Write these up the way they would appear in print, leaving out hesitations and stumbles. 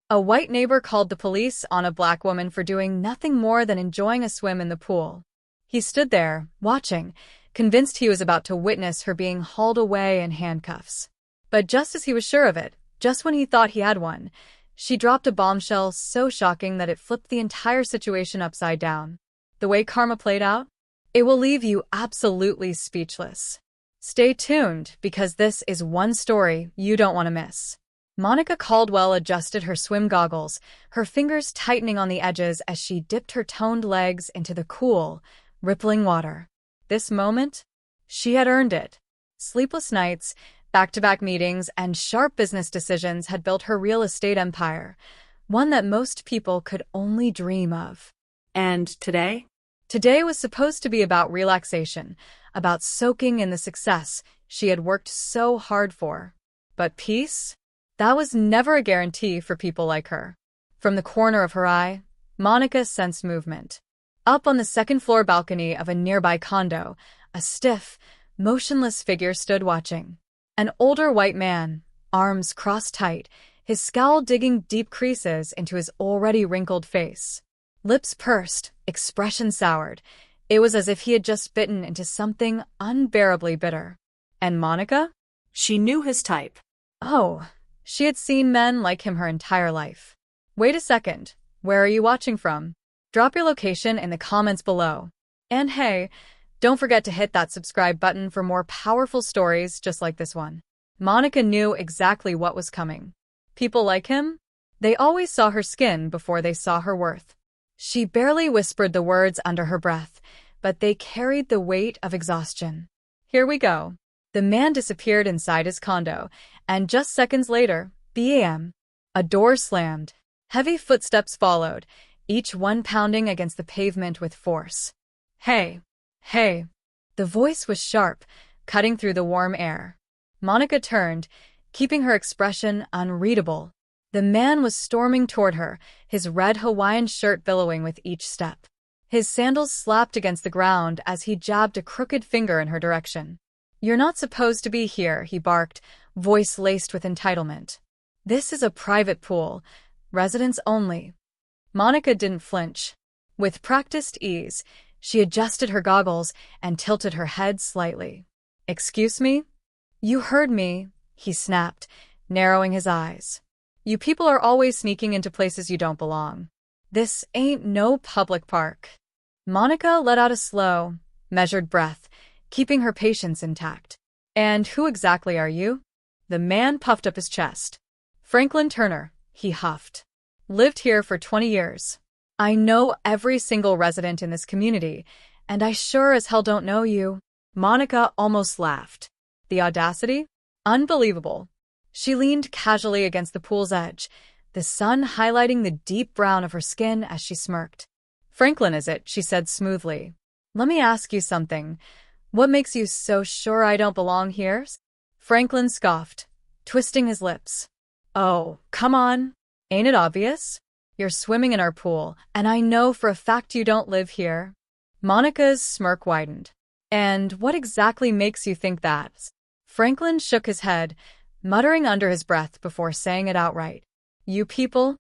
A white neighbor called the police on a black woman for doing nothing more than enjoying a swim in the pool. He stood there, watching, convinced he was about to witness her being hauled away in handcuffs. But just as he was sure of it, just when he thought he had one, she dropped a bombshell so shocking that it flipped the entire situation upside down. The way karma played out? It will leave you absolutely speechless. Stay tuned, because this is one story you don't want to miss. Monica Caldwell adjusted her swim goggles, her fingers tightening on the edges as she dipped her toned legs into the cool, rippling water. This moment? She had earned it. Sleepless nights, back-to-back meetings, and sharp business decisions had built her real estate empire, one that most people could only dream of. And today? Today was supposed to be about relaxation, about soaking in the success she had worked so hard for. But peace? That was never a guarantee for people like her. From the corner of her eye, Monica sensed movement. Up on the second-floor balcony of a nearby condo, a stiff, motionless figure stood watching. An older white man, arms crossed tight, his scowl digging deep creases into his already wrinkled face. Lips pursed, expression soured. It was as if he had just bitten into something unbearably bitter. And Monica? She knew his type. Oh, she had seen men like him her entire life. Wait a second, where are you watching from? Drop your location in the comments below. And hey, don't forget to hit that subscribe button for more powerful stories just like this one. Monica knew exactly what was coming. People like him? They always saw her skin before they saw her worth. She barely whispered the words under her breath, but they carried the weight of exhaustion. Here we go. The man disappeared inside his condo, and just seconds later, bam! A door slammed. Heavy footsteps followed, each one pounding against the pavement with force. Hey! Hey! The voice was sharp, cutting through the warm air. Monica turned, keeping her expression unreadable. The man was storming toward her, his red Hawaiian shirt billowing with each step. His sandals slapped against the ground as he jabbed a crooked finger in her direction. "You're not supposed to be here," he barked, voice laced with entitlement. "This is a private pool, residents only." Monica didn't flinch. With practiced ease, she adjusted her goggles and tilted her head slightly. "Excuse me?" "You heard me," he snapped, narrowing his eyes. "You people are always sneaking into places you don't belong. This ain't no public park." Monica let out a slow, measured breath, keeping her patience intact. "And who exactly are you?" The man puffed up his chest. "Franklin Turner," he huffed. "Lived here for 20 years. I know every single resident in this community, and I sure as hell don't know you." Monica almost laughed. The audacity? Unbelievable. She leaned casually against the pool's edge, the sun highlighting the deep brown of her skin as she smirked. "Franklin, is it?" she said smoothly. "Let me ask you something. What makes you so sure I don't belong here?" Franklin scoffed, twisting his lips. "Oh, come on. Ain't it obvious? You're swimming in our pool, and I know for a fact you don't live here." Monica's smirk widened. "And what exactly makes you think that?" Franklin shook his head, muttering under his breath before saying it outright. "You people?"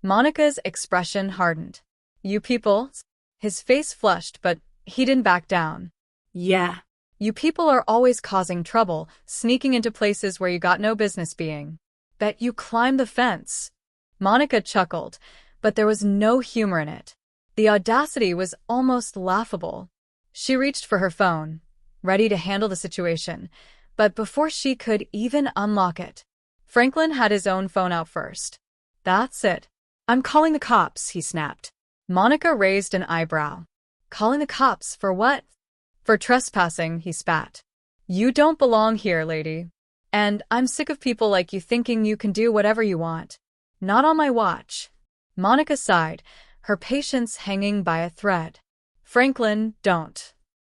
Monica's expression hardened. "You people?" His face flushed, but he didn't back down. "Yeah. You people are always causing trouble, sneaking into places where you got no business being. Bet you climb the fence." Monica chuckled, but there was no humor in it. The audacity was almost laughable. She reached for her phone, ready to handle the situation, but before she could even unlock it, Franklin had his own phone out first. "That's it. I'm calling the cops," he snapped. Monica raised an eyebrow. "Calling the cops for what?" "For trespassing," he spat. "You don't belong here, lady. And I'm sick of people like you thinking you can do whatever you want. Not on my watch." Monica sighed, her patience hanging by a thread. "Franklin, don't."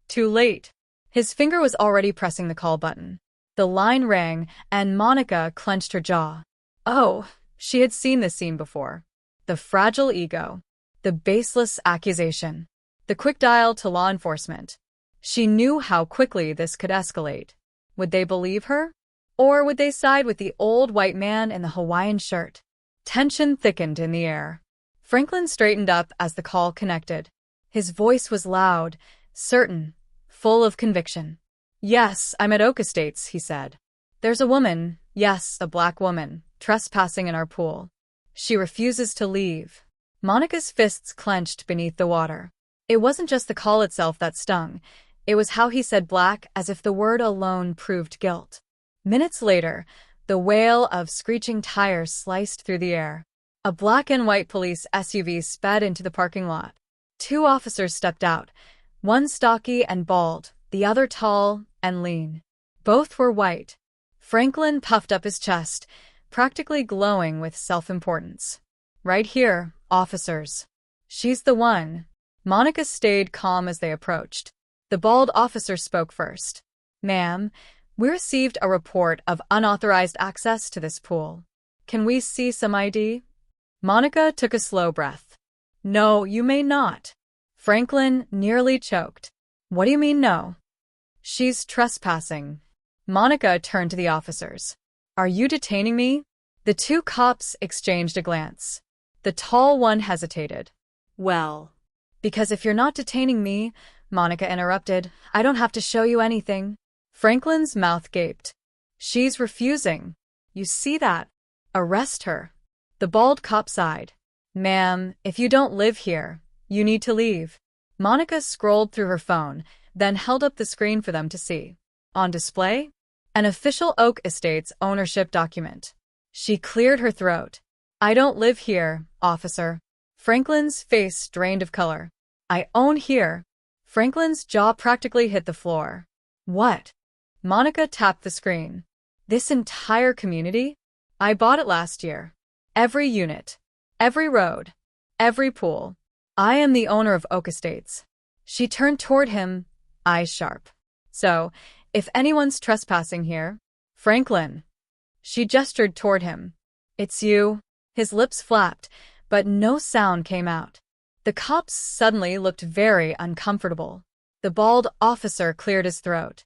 Too late. His finger was already pressing the call button. The line rang, and Monica clenched her jaw. Oh, she had seen this scene before. The fragile ego. The baseless accusation. The quick dial to law enforcement. She knew how quickly this could escalate. Would they believe her? Or would they side with the old white man in the Hawaiian shirt? Tension thickened in the air. Franklin straightened up as the call connected. His voice was loud, certain, full of conviction. "Yes, I'm at Oak Estates," he said. "There's a woman, yes, a black woman, trespassing in our pool. She refuses to leave." Monica's fists clenched beneath the water. It wasn't just the call itself that stung. It was how he said black as if the word alone proved guilt. Minutes later, the wail of screeching tires sliced through the air. A black and white police SUV sped into the parking lot. Two officers stepped out, one stocky and bald, the other tall and lean. Both were white. Franklin puffed up his chest, practically glowing with self-importance. "Right here, officers." "She's the one." Monica stayed calm as they approached. The bald officer spoke first. "Ma'am, we received a report of unauthorized access to this pool. Can we see some ID?" Monica took a slow breath. "No, you may not." Franklin nearly choked. "What do you mean no?" "She's trespassing." Monica turned to the officers. "Are you detaining me?" The two cops exchanged a glance. The tall one hesitated. Well, "Because if you're not detaining me," Monica interrupted, "I don't have to show you anything." Franklin's mouth gaped. "She's refusing. You see that? Arrest her." The bald cop sighed. "Ma'am, if you don't live here, you need to leave." Monica scrolled through her phone, then held up the screen for them to see. On display? An official Oak Estates ownership document. She cleared her throat. "I don't live here, officer." Franklin's face drained of color. "I own here." Franklin's jaw practically hit the floor. "What?" Monica tapped the screen. "This entire community? I bought it last year. Every unit. Every road. Every pool. I am the owner of Oak Estates." She turned toward him, eyes sharp. "So, if anyone's trespassing here, Franklin." She gestured toward him. "It's you." His lips flapped, but no sound came out. The cops suddenly looked very uncomfortable. The bald officer cleared his throat.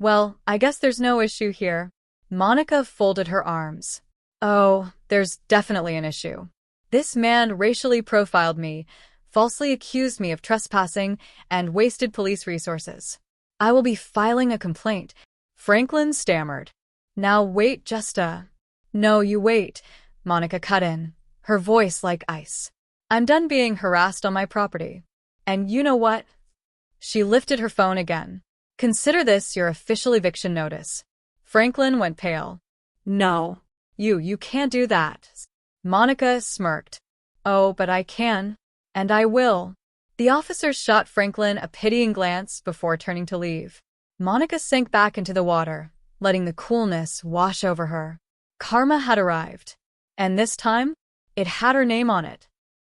Well, I guess there's no issue here." Monica folded her arms. "Oh, there's definitely an issue. This man racially profiled me, falsely accused me of trespassing, and wasted police resources. I will be filing a complaint." Franklin stammered. "Now wait just a—" "No, you wait," Monica cut in, her voice like ice. "I'm done being harassed on my property. And you know what?" She lifted her phone again. "Consider this your official eviction notice." Franklin went pale. no. You can't do that." Monica smirked. "Oh, but I can. And I will." The officer shot Franklin a pitying glance before turning to leave. Monica sank back into the water, letting the coolness wash over her. Karma had arrived. And this time, it had her name on it.